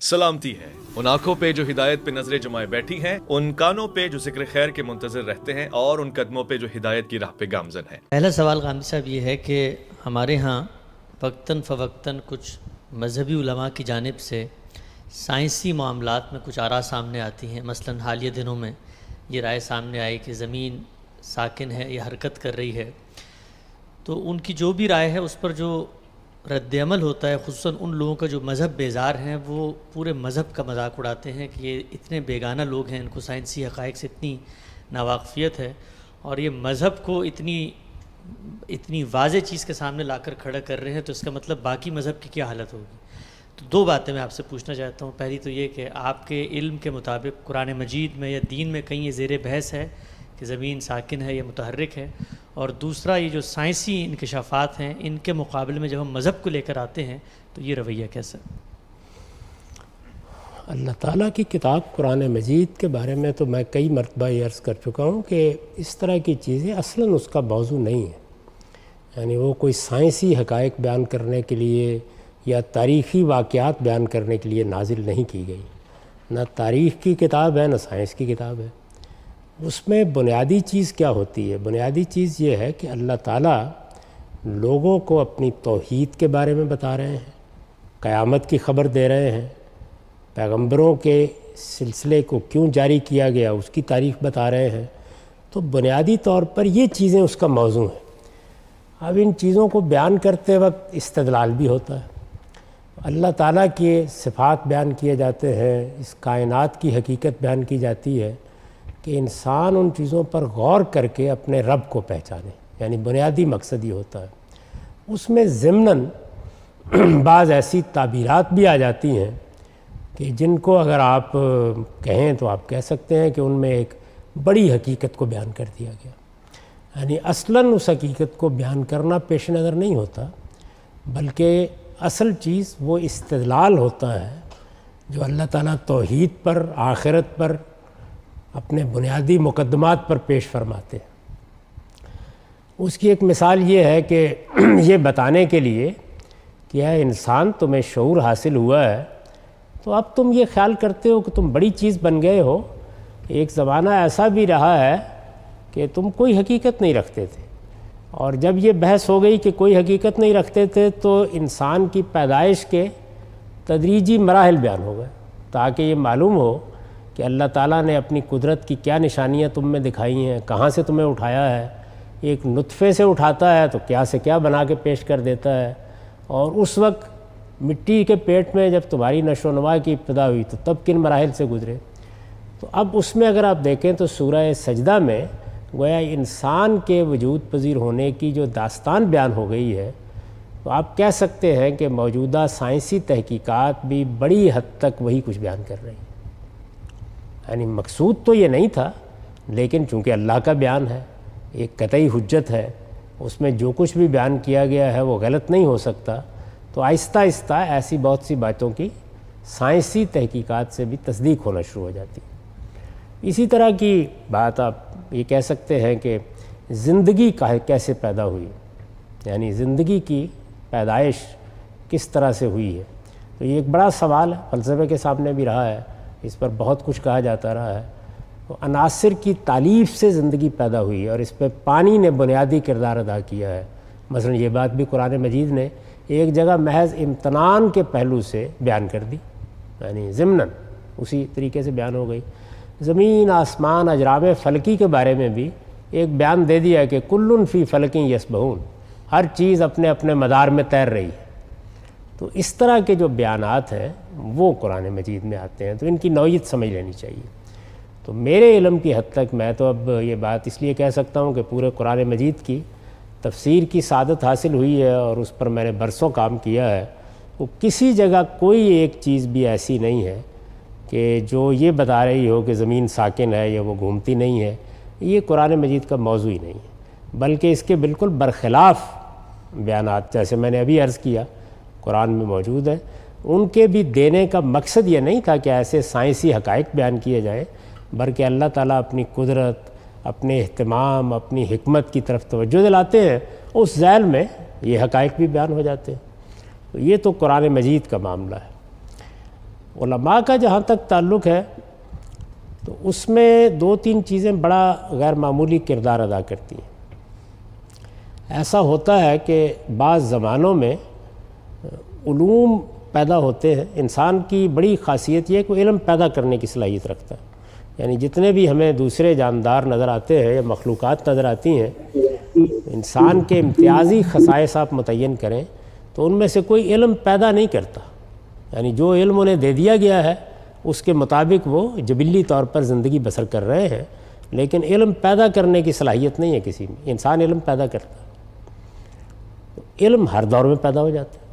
سلامتی ہے ان آنکھوں پہ جو ہدایت پہ نظریں جمائے بیٹھی ہیں، ان کانوں پہ جو ذکر خیر کے منتظر رہتے ہیں، اور ان قدموں پہ جو ہدایت کی راہ پہ گامزن ہیں۔ پہلا سوال غامدی صاحب یہ ہے کہ ہمارے ہاں وقتاً فوقتاً کچھ مذہبی علماء کی جانب سے سائنسی معاملات میں کچھ آراء سامنے آتی ہیں۔ مثلاً حالیہ دنوں میں یہ رائے سامنے آئی کہ زمین ساکن ہے یا حرکت کر رہی ہے، تو ان کی جو بھی رائے ہے اس پر جو رد عمل ہوتا ہے، خصوصاً ان لوگوں کا جو مذہب بیزار ہیں، وہ پورے مذہب کا مذاق اڑاتے ہیں کہ یہ اتنے بیگانہ لوگ ہیں، ان کو سائنسی حقائق سے اتنی ناواقفیت ہے، اور یہ مذہب کو اتنی واضح چیز کے سامنے لا کر کھڑا کر رہے ہیں، تو اس کا مطلب باقی مذہب کی کیا حالت ہوگی۔ تو دو باتیں میں آپ سے پوچھنا چاہتا ہوں۔ پہلی تو یہ کہ آپ کے علم کے مطابق قرآن مجید میں یا دین میں کہیں یہ زیر بحث ہے کہ زمین ساکن ہے یا متحرک ہے، اور دوسرا یہ جو سائنسی انکشافات ہیں ان کے مقابلے میں جب ہم مذہب کو لے کر آتے ہیں تو یہ رویہ کیسا؟ اللہ تعالیٰ کی کتاب قرآن مجید کے بارے میں تو میں کئی مرتبہ یہ عرض کر چکا ہوں کہ اس طرح کی چیزیں اصلاً اس کا موضوع نہیں ہے، یعنی وہ کوئی سائنسی حقائق بیان کرنے کے لیے یا تاریخی واقعات بیان کرنے کے لیے نازل نہیں کی گئی۔ نہ تاریخ کی کتاب ہے، نہ سائنس کی کتاب ہے۔ اس میں بنیادی چیز کیا ہوتی ہے؟ بنیادی چیز یہ ہے کہ اللہ تعالیٰ لوگوں کو اپنی توحید کے بارے میں بتا رہے ہیں، قیامت کی خبر دے رہے ہیں، پیغمبروں کے سلسلے کو کیوں جاری کیا گیا اس کی تاریخ بتا رہے ہیں۔ تو بنیادی طور پر یہ چیزیں اس کا موضوع ہیں۔ اب ان چیزوں کو بیان کرتے وقت استدلال بھی ہوتا ہے، اللہ تعالیٰ کے صفات بیان کیے جاتے ہیں، اس کائنات کی حقیقت بیان کی جاتی ہے کہ انسان ان چیزوں پر غور کر کے اپنے رب کو پہچانے، یعنی بنیادی مقصد یہ ہوتا ہے۔ اس میں ضمناً بعض ایسی تعبیرات بھی آ جاتی ہیں کہ جن کو اگر آپ کہیں تو آپ کہہ سکتے ہیں کہ ان میں ایک بڑی حقیقت کو بیان کر دیا گیا، یعنی اصلاً اس حقیقت کو بیان کرنا پیش نظر نہیں ہوتا، بلکہ اصل چیز وہ استدلال ہوتا ہے جو اللہ تعالیٰ توحید پر، آخرت پر، اپنے بنیادی مقدمات پر پیش فرماتے ہیں۔ اس کی ایک مثال یہ ہے کہ یہ بتانے کے لیے کہ اے انسان تمہیں شعور حاصل ہوا ہے تو اب تم یہ خیال کرتے ہو کہ تم بڑی چیز بن گئے ہو۔ ایک زمانہ ایسا بھی رہا ہے کہ تم کوئی حقیقت نہیں رکھتے تھے، اور جب یہ بحث ہو گئی کہ کوئی حقیقت نہیں رکھتے تھے تو انسان کی پیدائش کے تدریجی مراحل بیان ہو گئے تاکہ یہ معلوم ہو کہ اللہ تعالیٰ نے اپنی قدرت کی کیا نشانیاں تم میں دکھائی ہیں، کہاں سے تمہیں اٹھایا ہے، ایک نطفے سے اٹھاتا ہے تو کیا سے کیا بنا کے پیش کر دیتا ہے، اور اس وقت مٹی کے پیٹ میں جب تمہاری نشو و نما کی ابتدا ہوئی تو تب کن مراحل سے گزرے۔ تو اب اس میں اگر آپ دیکھیں تو سورہ سجدہ میں گویا انسان کے وجود پذیر ہونے کی جو داستان بیان ہو گئی ہے، تو آپ کہہ سکتے ہیں کہ موجودہ سائنسی تحقیقات بھی بڑی حد تک وہی کچھ بیان کر رہی ہیں۔ یعنی مقصود تو یہ نہیں تھا، لیکن چونکہ اللہ کا بیان ہے، ایک قطعی حجت ہے، اس میں جو کچھ بھی بیان کیا گیا ہے وہ غلط نہیں ہو سکتا، تو آہستہ آہستہ ایسی بہت سی باتوں کی سائنسی تحقیقات سے بھی تصدیق ہونا شروع ہو جاتی ہے۔ اسی طرح کی بات آپ یہ کہہ سکتے ہیں کہ زندگی کیسے پیدا ہوئی، یعنی زندگی کی پیدائش کس طرح سے ہوئی ہے۔ تو یہ ایک بڑا سوال ہے، فلسفے کے سامنے بھی رہا ہے، اس پر بہت کچھ کہا جاتا رہا ہے۔ تو عناصر کی تالیف سے زندگی پیدا ہوئی اور اس پہ پانی نے بنیادی کردار ادا کیا ہے۔ مثلا یہ بات بھی قرآن مجید نے ایک جگہ محض امتنان کے پہلو سے بیان کر دی، یعنی ضمناً اسی طریقے سے بیان ہو گئی۔ زمین، آسمان، اجرام فلکی کے بارے میں بھی ایک بیان دے دیا کہ کل فی فلک یسبحون، ہر چیز اپنے اپنے مدار میں تیر رہی ہے۔ تو اس طرح کے جو بیانات ہیں وہ قرآن مجید میں آتے ہیں، تو ان کی نوعیت سمجھ لینی چاہیے۔ تو میرے علم کی حد تک میں تو اب یہ بات اس لیے کہہ سکتا ہوں کہ پورے قرآن مجید کی تفسیر کی سعادت حاصل ہوئی ہے اور اس پر میں نے برسوں کام کیا ہے، وہ کسی جگہ کوئی ایک چیز بھی ایسی نہیں ہے کہ جو یہ بتا رہی ہو کہ زمین ساکن ہے یا وہ گھومتی نہیں ہے۔ یہ قرآن مجید کا موضوع ہی نہیں ہے، بلکہ اس کے بالکل برخلاف بیانات جیسے میں نے ابھی عرض کیا قرآن میں موجود ہیں۔ ان کے بھی دینے کا مقصد یہ نہیں تھا کہ ایسے سائنسی حقائق بیان کیے جائیں، بلکہ اللہ تعالیٰ اپنی قدرت، اپنے اہتمام، اپنی حکمت کی طرف توجہ دلاتے ہیں، اس ذیل میں یہ حقائق بھی بیان ہو جاتے ہیں۔ تو یہ تو قرآن مجید کا معاملہ ہے۔ علماء کا جہاں تک تعلق ہے تو اس میں دو تین چیزیں بڑا غیر معمولی کردار ادا کرتی ہیں۔ ایسا ہوتا ہے کہ بعض زمانوں میں علوم پیدا ہوتے ہیں۔ انسان کی بڑی خاصیت یہ ہے کہ وہ علم پیدا کرنے کی صلاحیت رکھتا ہے، یعنی جتنے بھی ہمیں دوسرے جاندار نظر آتے ہیں یا مخلوقات نظر آتی ہیں، انسان کے امتیازی خصائص آپ متعین کریں تو ان میں سے کوئی علم پیدا نہیں کرتا، یعنی جو علم انہیں دے دیا گیا ہے اس کے مطابق وہ جبلی طور پر زندگی بسر کر رہے ہیں، لیکن علم پیدا کرنے کی صلاحیت نہیں ہے کسی میں۔ انسان علم پیدا کرتا ہے، علم ہر دور میں پیدا ہو جاتا ہے۔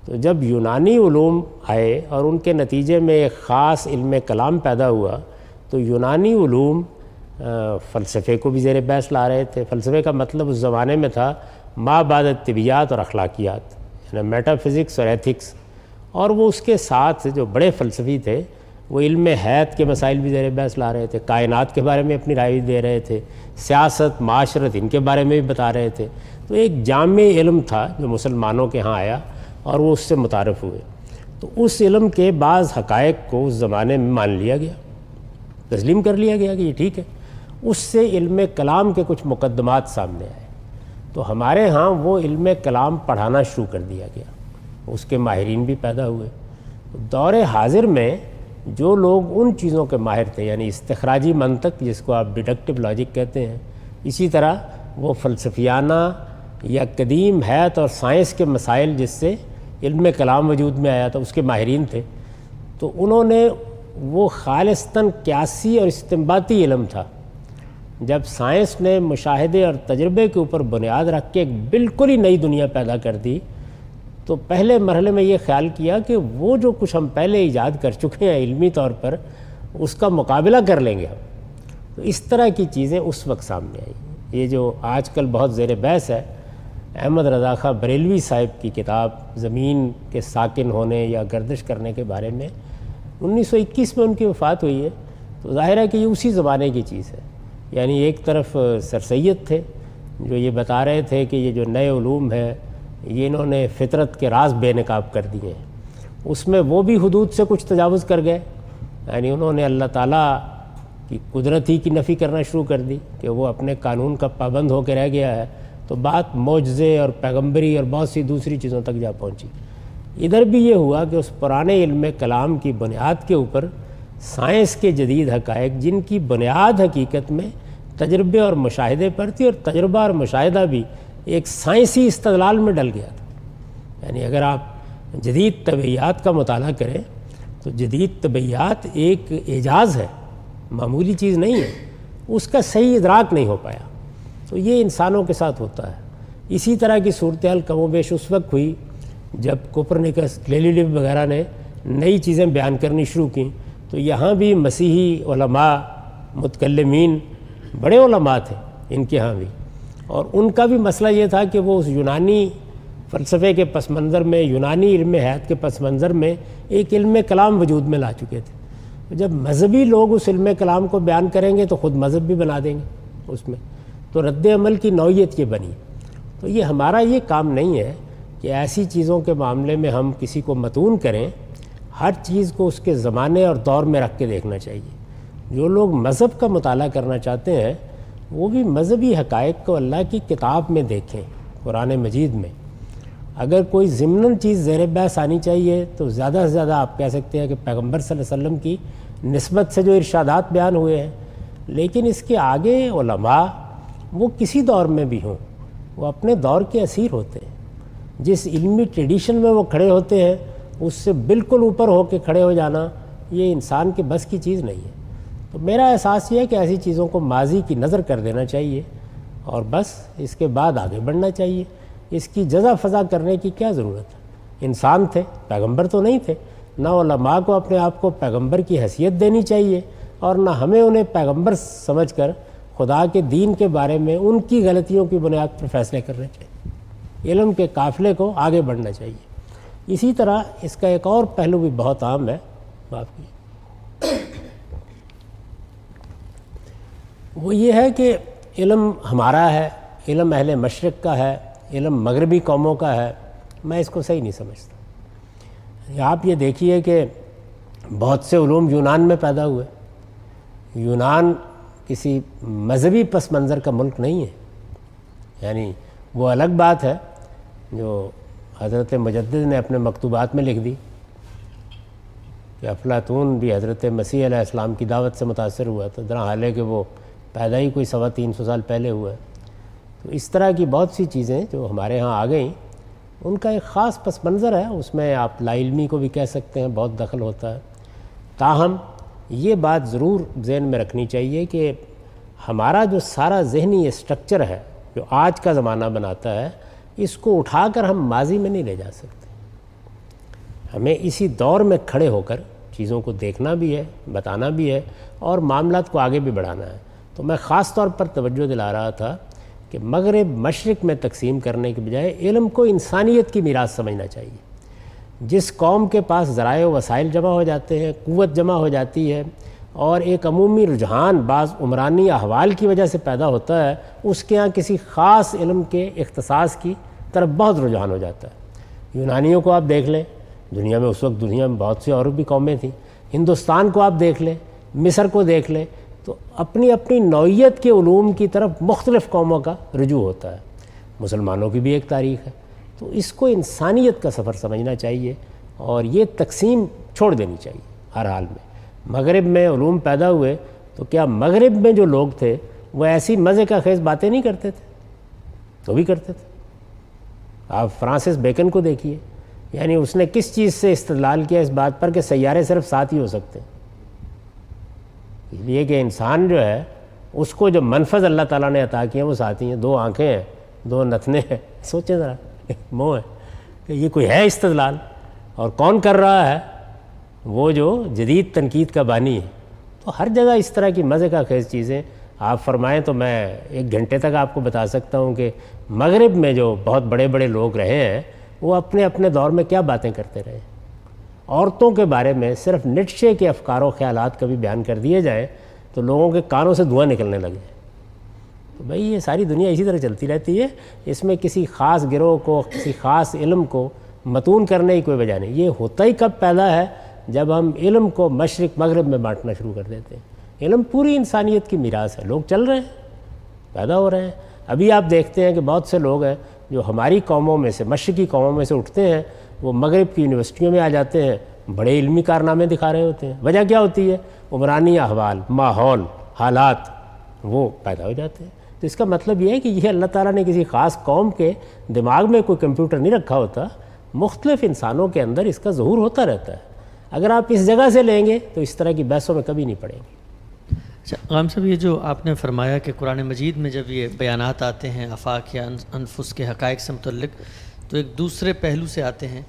تو جب یونانی علوم آئے اور ان کے نتیجے میں ایک خاص علم کلام پیدا ہوا تو یونانی علوم فلسفے کو بھی زیر بحث لا رہے تھے۔ فلسفے کا مطلب اس زمانے میں تھا ما بعد طبیعیات اور اخلاقیات، یعنی میٹا فزکس اور ایتھکس، اور وہ اس کے ساتھ جو بڑے فلسفی تھے وہ علم حیات کے مسائل بھی زیر بحث لا رہے تھے، کائنات کے بارے میں اپنی رائے بھی دے رہے تھے، سیاست، معاشرت، ان کے بارے میں بھی بتا رہے تھے۔ تو ایک جامع علم تھا جو مسلمانوں کے ہاں آیا اور وہ اس سے متعارف ہوئے۔ تو اس علم کے بعض حقائق کو اس زمانے میں مان لیا گیا، تسلیم کر لیا گیا کہ یہ ٹھیک ہے۔ اس سے علم کلام کے کچھ مقدمات سامنے آئے، تو ہمارے ہاں وہ علم کلام پڑھانا شروع کر دیا گیا، اس کے ماہرین بھی پیدا ہوئے۔ دور حاضر میں جو لوگ ان چیزوں کے ماہر تھے، یعنی استخراجی منطق جس کو آپ ڈیڈکٹیو لاجک کہتے ہیں، اسی طرح وہ فلسفیانہ یا قدیم حیات اور سائنس کے مسائل جس سے علم کلام وجود میں آیا تھا اس کے ماہرین تھے، تو انہوں نے وہ خالصتاً قیاسی اور استنباطی علم تھا۔ جب سائنس نے مشاہدے اور تجربے کے اوپر بنیاد رکھ کے ایک بالکل ہی نئی دنیا پیدا کر دی، تو پہلے مرحلے میں یہ خیال کیا کہ وہ جو کچھ ہم پہلے ایجاد کر چکے ہیں علمی طور پر اس کا مقابلہ کر لیں گے ہم۔ تو اس طرح کی چیزیں اس وقت سامنے آئیں۔ یہ جو آج کل بہت زیر بحث ہے، احمد رضا خاں بریلوی صاحب کی کتاب زمین کے ساکن ہونے یا گردش کرنے کے بارے میں 1921 میں ان کی وفات ہوئی ہے، تو ظاہر ہے کہ یہ اسی زمانے کی چیز ہے۔ یعنی ایک طرف سر سید تھے جو یہ بتا رہے تھے کہ یہ جو نئے علوم ہیں یہ انہوں نے فطرت کے راز بے نقاب کر دیے ہیں، اس میں وہ بھی حدود سے کچھ تجاوز کر گئے، یعنی انہوں نے اللہ تعالیٰ کی قدرت ہی کی نفی کرنا شروع کر دی کہ وہ اپنے قانون کا پابند ہو کے رہ گیا ہے، تو بات معجزے اور پیغمبری اور بہت سی دوسری چیزوں تک جا پہنچی۔ ادھر بھی یہ ہوا کہ اس پرانے علم کلام کی بنیاد کے اوپر سائنس کے جدید حقائق جن کی بنیاد حقیقت میں تجربے اور مشاہدے پر تھی، اور تجربہ اور مشاہدہ بھی ایک سائنسی استدلال میں ڈل گیا تھا۔ یعنی اگر آپ جدید طبیعیات کا مطالعہ کریں تو جدید طبیعیات ایک اعجاز ہے، معمولی چیز نہیں ہے، اس کا صحیح ادراک نہیں ہو پایا۔ تو یہ انسانوں کے ساتھ ہوتا ہے۔ اسی طرح کی صورتحال کم و بیش اس وقت ہوئی جب کوپرنیکس، گلیلیو وغیرہ نے نئی چیزیں بیان کرنی شروع کیں، تو یہاں بھی مسیحی علماء، متکلمین، بڑے علماء تھے ان کے ہاں بھی، اور ان کا بھی مسئلہ یہ تھا کہ وہ اس یونانی فلسفے کے پس منظر میں، یونانی علم حیات کے پس منظر میں ایک علم کلام وجود میں لا چکے تھے۔ جب مذہبی لوگ اس علم کلام کو بیان کریں گے تو خود مذہب بھی بنا دیں گے اس میں، تو رد عمل کی نوعیت یہ بنی۔ تو یہ ہمارا یہ کام نہیں ہے کہ ایسی چیزوں کے معاملے میں ہم کسی کو متون کریں، ہر چیز کو اس کے زمانے اور دور میں رکھ کے دیکھنا چاہیے۔ جو لوگ مذہب کا مطالعہ کرنا چاہتے ہیں وہ بھی مذہبی حقائق کو اللہ کی کتاب میں دیکھیں، قرآن مجید میں۔ اگر کوئی ضمناً چیز زیر بحث آنی چاہیے تو زیادہ سے زیادہ آپ کہہ سکتے ہیں کہ پیغمبر صلی اللہ علیہ وسلم کی نسبت سے جو ارشادات بیان ہوئے ہیں، لیکن اس کے آگے علماء وہ کسی دور میں بھی ہوں، وہ اپنے دور کے اسیر ہوتے ہیں۔ جس علمی ٹریڈیشن میں وہ کھڑے ہوتے ہیں اس سے بالکل اوپر ہو کے کھڑے ہو جانا یہ انسان کے بس کی چیز نہیں ہے۔ تو میرا احساس یہ ہے کہ ایسی چیزوں کو ماضی کی نظر کر دینا چاہیے اور بس اس کے بعد آگے بڑھنا چاہیے۔ اس کی جزا فضا کرنے کی کیا ضرورت ہے؟ انسان تھے، پیغمبر تو نہیں تھے۔ نہ علماء کو اپنے آپ کو پیغمبر کی حیثیت دینی چاہیے اور نہ ہمیں انہیں پیغمبر سمجھ کر خدا کے دین کے بارے میں ان کی غلطیوں کی بنیاد پر فیصلے کرنے چاہیے۔ علم کے قافلے کو آگے بڑھنا چاہیے۔ اسی طرح اس کا ایک اور پہلو بھی بہت عام ہے، معاف کیجیے، وہ یہ ہے کہ علم ہمارا ہے، علم اہل مشرق کا ہے، علم مغربی قوموں کا ہے۔ میں اس کو صحیح نہیں سمجھتا۔ آپ یہ دیکھیے کہ بہت سے علوم یونان میں پیدا ہوئے. یونان کسی مذہبی پس منظر کا ملک نہیں ہے. یعنی وہ الگ بات ہے جو حضرت مجدد نے اپنے مکتوبات میں لکھ دی کہ افلاطون بھی حضرت مسیح علیہ السلام کی دعوت سے متاثر ہوا تھا، درا حال ہے کہ وہ پیدا ہی کوئی 350 سال پہلے ہوا ہے. تو اس طرح کی بہت سی چیزیں جو ہمارے ہاں آ گئیں ان کا ایک خاص پس منظر ہے. اس میں آپ لا علمی کو بھی کہہ سکتے ہیں، بہت دخل ہوتا ہے. تاہم یہ بات ضرور ذہن میں رکھنی چاہیے کہ ہمارا جو سارا ذہنی اسٹرکچر ہے جو آج کا زمانہ بناتا ہے، اس کو اٹھا کر ہم ماضی میں نہیں لے جا سکتے. ہمیں اسی دور میں کھڑے ہو کر چیزوں کو دیکھنا بھی ہے، بتانا بھی ہے اور معاملات کو آگے بھی بڑھانا ہے. تو میں خاص طور پر توجہ دلا رہا تھا کہ مغرب مشرق میں تقسیم کرنے کے بجائے علم کو انسانیت کی میراث سمجھنا چاہیے. جس قوم کے پاس ذرائع و وسائل جمع ہو جاتے ہیں، قوت جمع ہو جاتی ہے اور ایک عمومی رجحان بعض عمرانی احوال کی وجہ سے پیدا ہوتا ہے، اس کے ہاں کسی خاص علم کے اختصاص کی طرف بہت رجحان ہو جاتا ہے. یونانیوں کو آپ دیکھ لیں، دنیا میں اس وقت دنیا میں بہت سی اور بھی قومیں تھیں. ہندوستان کو آپ دیکھ لیں، مصر کو دیکھ لیں، تو اپنی اپنی نوعیت کے علوم کی طرف مختلف قوموں کا رجوع ہوتا ہے. مسلمانوں کی بھی ایک تاریخ ہے. تو اس کو انسانیت کا سفر سمجھنا چاہیے اور یہ تقسیم چھوڑ دینی چاہیے ہر حال میں. مغرب میں علوم پیدا ہوئے تو کیا مغرب میں جو لوگ تھے وہ ایسی مزے کا خیز باتیں نہیں کرتے تھے؟ تو بھی کرتے تھے. آپ فرانسس بیکن کو دیکھیے، یعنی اس نے کس چیز سے استدلال کیا اس بات پر کہ سیارے صرف 7 ہی ہو سکتے ہیں. اس لیے کہ انسان جو ہے اس کو جو منفذ اللہ تعالیٰ نے عطا کیے ہیں وہ 7 ہی ہیں. 2 آنکھیں ہیں، 2 نتنے ہیں. سوچیں ذرا، منہ ہے کہ یہ کوئی ہے استدلال؟ اور کون کر رہا ہے؟ وہ جو جدید تنقید کا بانی ہے. تو ہر جگہ اس طرح کی مزے کا خیز چیزیں آپ فرمائیں تو میں 1 گھنٹے تک آپ کو بتا سکتا ہوں کہ مغرب میں جو بہت بڑے بڑے لوگ رہے ہیں وہ اپنے اپنے دور میں کیا باتیں کرتے رہے. عورتوں کے بارے میں صرف نیٹشے کے افکار و خیالات کبھی بیان کر دیے جائیں تو لوگوں کے کانوں سے دھواں نکلنے لگے. تو بھئی یہ ساری دنیا اسی طرح چلتی رہتی ہے. اس میں کسی خاص گروہ کو، کسی خاص علم کو متون کرنے کی کوئی وجہ نہیں. یہ ہوتا ہی کب پیدا ہے؟ جب ہم علم کو مشرق مغرب میں بانٹنا شروع کر دیتے ہیں. علم پوری انسانیت کی میراث ہے. لوگ چل رہے ہیں، پیدا ہو رہے ہیں. ابھی آپ دیکھتے ہیں کہ بہت سے لوگ ہیں جو ہماری قوموں میں سے، مشرقی قوموں میں سے اٹھتے ہیں، وہ مغرب کی یونیورسٹیوں میں آ جاتے ہیں، بڑے علمی کارنامے دکھا رہے ہوتے ہیں. وجہ کیا ہوتی ہے؟ عمرانی احوال، ماحول، حالات وہ پیدا ہو جاتے ہیں. تو اس کا مطلب یہ ہے کہ یہ اللہ تعالیٰ نے کسی خاص قوم کے دماغ میں کوئی کمپیوٹر نہیں رکھا ہوتا. مختلف انسانوں کے اندر اس کا ظہور ہوتا رہتا ہے. اگر آپ اس جگہ سے لیں گے تو اس طرح کی بحثوں میں کبھی نہیں پڑیں گے. اچھا غام صاحب، یہ جو آپ نے فرمایا کہ قرآن مجید میں جب یہ بیانات آتے ہیں آفاق یا انفس کے حقائق سے متعلق تو ایک دوسرے پہلو سے آتے ہیں،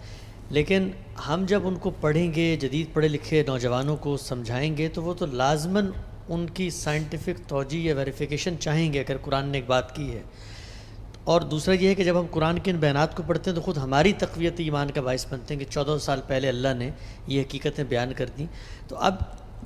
لیکن ہم جب ان کو پڑھیں گے، جدید پڑھے لکھے نوجوانوں کو سمجھائیں گے تو وہ تو لازماً ان کی سائنٹیفک توجیہ یا ویریفیکیشن چاہیں گے اگر قرآن نے ایک بات کی ہے. اور دوسرا یہ ہے کہ جب ہم قرآن کے ان بیانات کو پڑھتے ہیں تو خود ہماری تقویت ایمان کا باعث بنتے ہیں کہ 14 سال پہلے اللہ نے یہ حقیقتیں بیان کر دیں. تو اب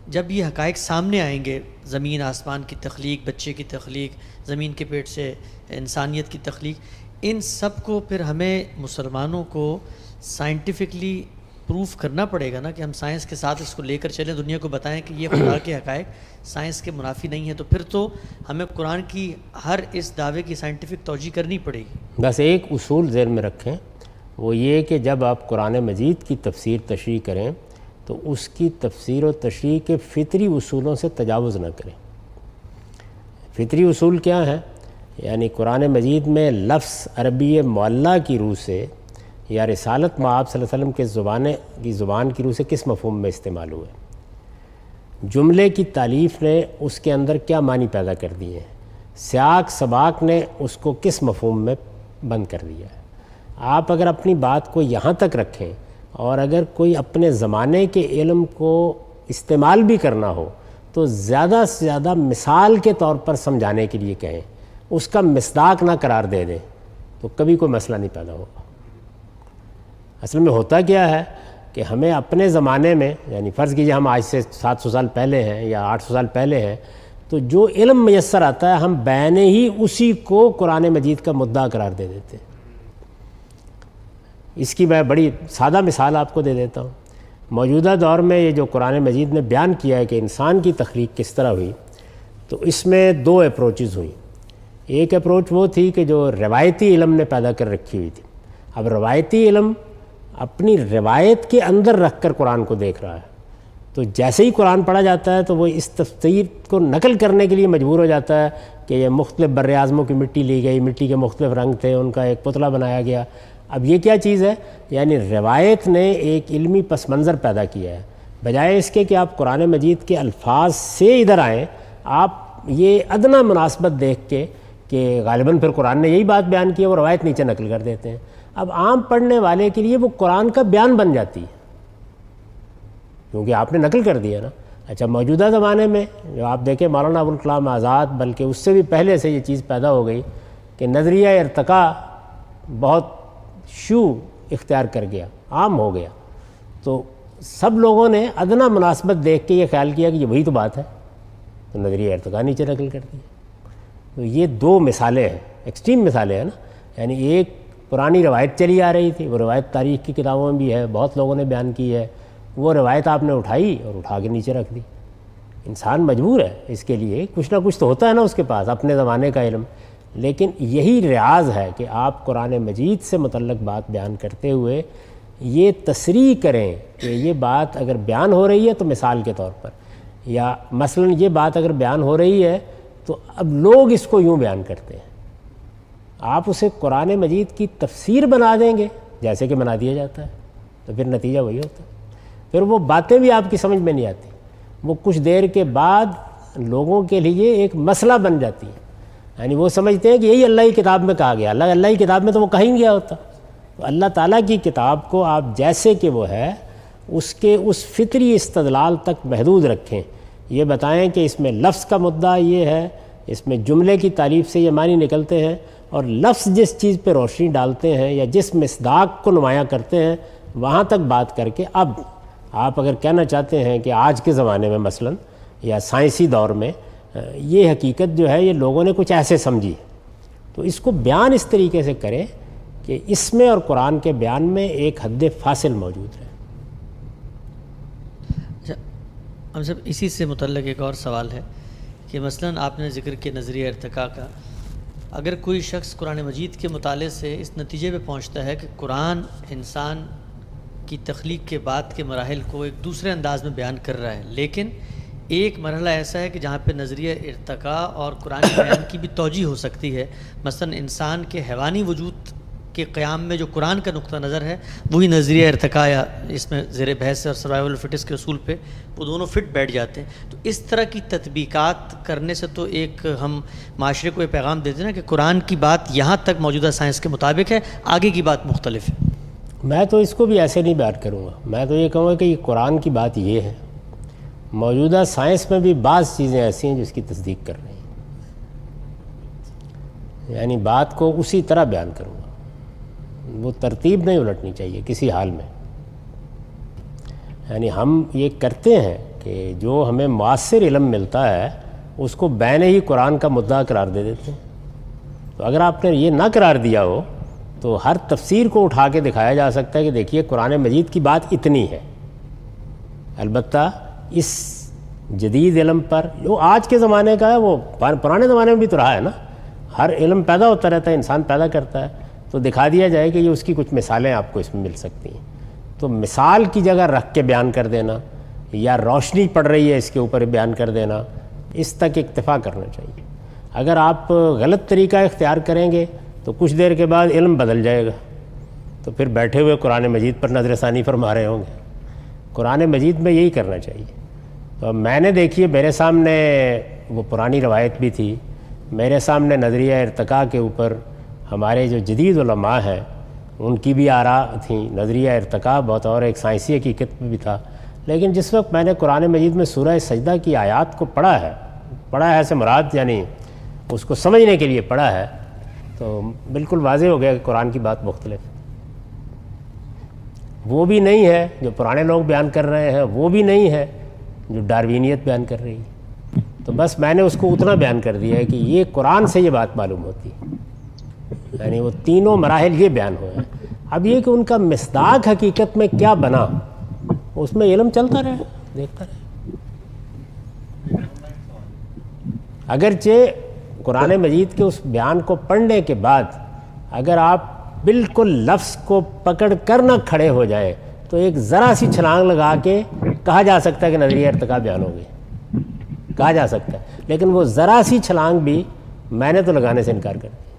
جب یہ حقائق سامنے آئیں گے، زمین آسمان کی تخلیق، بچے کی تخلیق، زمین کے پیٹ سے انسانیت کی تخلیق، ان سب کو پھر ہمیں مسلمانوں کو سائنٹیفکلی پروف کرنا پڑے گا نا کہ ہم سائنس کے ساتھ اس کو لے کر چلیں، دنیا کو بتائیں کہ یہ خدا کے حقائق سائنس کے منافی نہیں ہیں. تو پھر تو ہمیں قرآن کی ہر اس دعوے کی سائنٹیفک توجیہ کرنی پڑے گی. بس ایک اصول ذہن میں رکھیں، وہ یہ کہ جب آپ قرآن مجید کی تفسیر تشریح کریں تو اس کی تفسیر و تشریح کے فطری اصولوں سے تجاوز نہ کریں. فطری اصول کیا ہیں؟ یعنی قرآن مجید میں لفظ عربی معلیٰ کی روح سے یا رسالت مآب صلی اللہ علیہ وسلم کے زبان کی روح سے کس مفہوم میں استعمال ہوئے، جملے کی تالیف نے اس کے اندر کیا معنی پیدا کر دیے ہیں، سیاق سباق نے اس کو کس مفہوم میں بند کر دیا ہے. آپ اگر اپنی بات کو یہاں تک رکھیں اور اگر کوئی اپنے زمانے کے علم کو استعمال بھی کرنا ہو تو زیادہ سے زیادہ مثال کے طور پر سمجھانے کے لیے کہیں، اس کا مصداق نہ قرار دے دیں، تو کبھی کوئی مسئلہ نہیں پیدا ہوگا. اصل میں ہوتا کیا ہے کہ ہمیں اپنے زمانے میں، یعنی فرض کیجئے ہم آج سے 700 سال پہلے ہیں یا 800 سال پہلے ہیں، تو جو علم میسر آتا ہے ہم بیان ہی اسی کو قرآن مجید کا مدعا قرار دے دیتے ہیں. اس کی میں بڑی سادہ مثال آپ کو دے دیتا ہوں. موجودہ دور میں یہ جو قرآن مجید نے بیان کیا ہے کہ انسان کی تخلیق کس طرح ہوئی، تو اس میں دو اپروچز ہوئیں۔ ایک اپروچ وہ تھی کہ جو روایتی علم نے پیدا کر رکھی ہوئی تھی۔ اب روایتی علم اپنی روایت کے اندر رکھ کر قرآن کو دیکھ رہا ہے، تو جیسے ہی قرآن پڑھا جاتا ہے تو وہ اس تفسیر کو نقل کرنے کے لیے مجبور ہو جاتا ہے کہ یہ مختلف بر اعظموں کی مٹی لی گئی، مٹی کے مختلف رنگ تھے، ان کا ایک پتلا بنایا گیا۔ اب یہ کیا چیز ہے؟ یعنی روایت نے ایک علمی پس منظر پیدا کیا ہے، بجائے اس کے کہ آپ قرآن مجید کے الفاظ سے ادھر آئیں، آپ یہ ادنیٰ مناسبت دیکھ کے کہ غالباً پھر قرآن نے یہی بات بیان کی ہے، وہ روایت نیچے نقل کر دیتے ہیں۔ اب عام پڑھنے والے کے لیے وہ قرآن کا بیان بن جاتی ہے، کیونکہ آپ نے نقل کر دیا نا۔ اچھا، موجودہ زمانے میں جو آپ دیکھیں مولانا ابوالکلام آزاد، بلکہ اس سے بھی پہلے سے یہ چیز پیدا ہو گئی کہ نظریہ ارتقاء بہت شیوع اختیار کر گیا، عام ہو گیا، تو سب لوگوں نے ادنیٰ مناسبت دیکھ کے یہ خیال کیا کہ یہ وہی تو بات ہے، تو نظریہ ارتقاء نیچے نقل کر دیا۔ تو یہ دو مثالیں ہیں، ایکسٹریم مثالیں ہیں نا۔ یعنی ایک پرانی روایت چلی آ رہی تھی، وہ روایت تاریخ کی کتابوں میں بھی ہے، بہت لوگوں نے بیان کی ہے، وہ روایت آپ نے اٹھائی اور اٹھا کے نیچے رکھ دی۔ انسان مجبور ہے اس کے لیے، کچھ نہ کچھ تو ہوتا ہے نا اس کے پاس اپنے زمانے کا علم، لیکن یہی ریاض ہے کہ آپ قرآن مجید سے متعلق بات بیان کرتے ہوئے یہ تصریح کریں کہ یہ بات اگر بیان ہو رہی ہے تو مثال کے طور پر، یا مثلا یہ بات اگر بیان ہو رہی ہے تو اب لوگ اس کو یوں بیان کرتے ہیں، آپ اسے قرآن مجید کی تفسیر بنا دیں گے جیسے کہ بنا دیا جاتا ہے، تو پھر نتیجہ وہی ہوتا ہے، پھر وہ باتیں بھی آپ کی سمجھ میں نہیں آتی، وہ کچھ دیر کے بعد لوگوں کے لیے ایک مسئلہ بن جاتی ہے۔ یعنی وہ سمجھتے ہیں کہ یہی اللہ کی کتاب میں کہا گیا، اللہ کی کتاب میں تو وہ کہیں گیا ہوتا۔ تو اللہ تعالیٰ کی کتاب کو آپ جیسے کہ وہ ہے اس کے اس فطری استدلال تک محدود رکھیں، یہ بتائیں کہ اس میں لفظ کا مدعا یہ ہے، اس میں جملے کی تعریف سے یہ معنی نکلتے ہیں، اور لفظ جس چیز پہ روشنی ڈالتے ہیں یا جس مصداق کو نمایاں کرتے ہیں وہاں تک بات کر کے اب آپ اگر کہنا چاہتے ہیں کہ آج کے زمانے میں مثلا یا سائنسی دور میں یہ حقیقت جو ہے یہ لوگوں نے کچھ ایسے سمجھی، تو اس کو بیان اس طریقے سے کریں کہ اس میں اور قرآن کے بیان میں ایک حد فاصل موجود ہے۔ اچھا ہم سب اسی سے متعلق ایک اور سوال ہے کہ مثلا آپ نے ذکر کیا نظریہ ارتقاء کا، اگر کوئی شخص قرآن مجید کے مطالعے سے اس نتیجے پہ پہنچتا ہے کہ قرآن انسان کی تخلیق کے بعد کے مراحل کو ایک دوسرے انداز میں بیان کر رہا ہے، لیکن ایک مرحلہ ایسا ہے کہ جہاں پہ نظریہ ارتقاء اور قرآن بیان کی بھی توجیہ ہو سکتی ہے، مثلا انسان کے حیوانی وجود کے قیام میں جو قرآن کا نقطہ نظر ہے وہی نظریہ ارتقاء یا اس میں زیر بحث اور سروائیول آف فٹس کے اصول پہ وہ دونوں فٹ بیٹھ جاتے ہیں۔ تو اس طرح کی تطبیقات کرنے سے تو ایک ہم معاشرے کو یہ پیغام دیتے ہیں نا کہ قرآن کی بات یہاں تک موجودہ سائنس کے مطابق ہے، آگے کی بات مختلف ہے۔ میں تو اس کو بھی ایسے نہیں بیان کروں گا، میں تو یہ کہوں گا کہ یہ قرآن کی بات یہ ہے، موجودہ سائنس میں بھی بعض چیزیں ایسی ہیں جس کی تصدیق کر رہی ہیں، یعنی بات کو اسی طرح بیان کروں گا، وہ ترتیب نہیں الٹنی چاہیے کسی حال میں۔ یعنی ہم یہ کرتے ہیں کہ جو ہمیں معاصر علم ملتا ہے اس کو بین ہی قرآن کا مدعا قرار دے دیتے ہیں، تو اگر آپ نے یہ نہ قرار دیا ہو تو ہر تفسیر کو اٹھا کے دکھایا جا سکتا ہے کہ دیکھیے قرآن مجید کی بات اتنی ہے۔ البتہ اس جدید علم پر جو آج کے زمانے کا ہے وہ پرانے زمانے میں بھی تو رہا ہے نا، ہر علم پیدا ہوتا رہتا ہے، انسان پیدا کرتا ہے، تو دکھا دیا جائے کہ یہ اس کی کچھ مثالیں آپ کو اس میں مل سکتی ہیں، تو مثال کی جگہ رکھ کے بیان کر دینا یا روشنی پڑ رہی ہے اس کے اوپر بیان کر دینا، اس تک اکتفا کرنا چاہیے۔ اگر آپ غلط طریقہ اختیار کریں گے تو کچھ دیر کے بعد علم بدل جائے گا، تو پھر بیٹھے ہوئے قرآن مجید پر نظر ثانی فرما رہے ہوں گے۔ قرآن مجید میں یہی کرنا چاہیے۔ تو میں نے دیکھیے میرے سامنے وہ پرانی روایت بھی تھی، میرے سامنے نظریہ ارتقاء کے اوپر ہمارے جو جدید علماء ہیں ان کی بھی آراء تھیں، نظریہ ارتقاء بطور ایک سائنسی حقیقت میں بھی تھا، لیکن جس وقت میں نے قرآن مجید میں سورہ سجدہ کی آیات کو پڑھا ہے سے مراد یعنی اس کو سمجھنے کے لیے پڑھا ہے، تو بالکل واضح ہو گیا کہ قرآن کی بات مختلف ہے۔ وہ بھی نہیں ہے جو پرانے لوگ بیان کر رہے ہیں، وہ بھی نہیں ہے جو ڈاروینیت بیان کر رہی ہے، تو بس میں نے اس کو اتنا بیان کر دیا ہے کہ یہ قرآن سے یہ بات معلوم ہوتی ہے، یعنی وہ تینوں مراحل یہ بیان ہوئے ہیں۔ اب یہ کہ ان کا مصداق حقیقت میں کیا بنا اس میں علم چلتا رہے، دیکھتا رہے. اگرچہ قرآن مجید کے اس بیان کو پڑھنے کے بعد اگر آپ بالکل لفظ کو پکڑ کر نہ کھڑے ہو جائیں تو ایک ذرا سی چھلانگ لگا کے کہا جا سکتا ہے کہ نظریہ ارتقا بیان ہو گئی، کہا جا سکتا ہے، لیکن وہ ذرا سی چھلانگ بھی میں نے تو لگانے سے انکار کر دیا.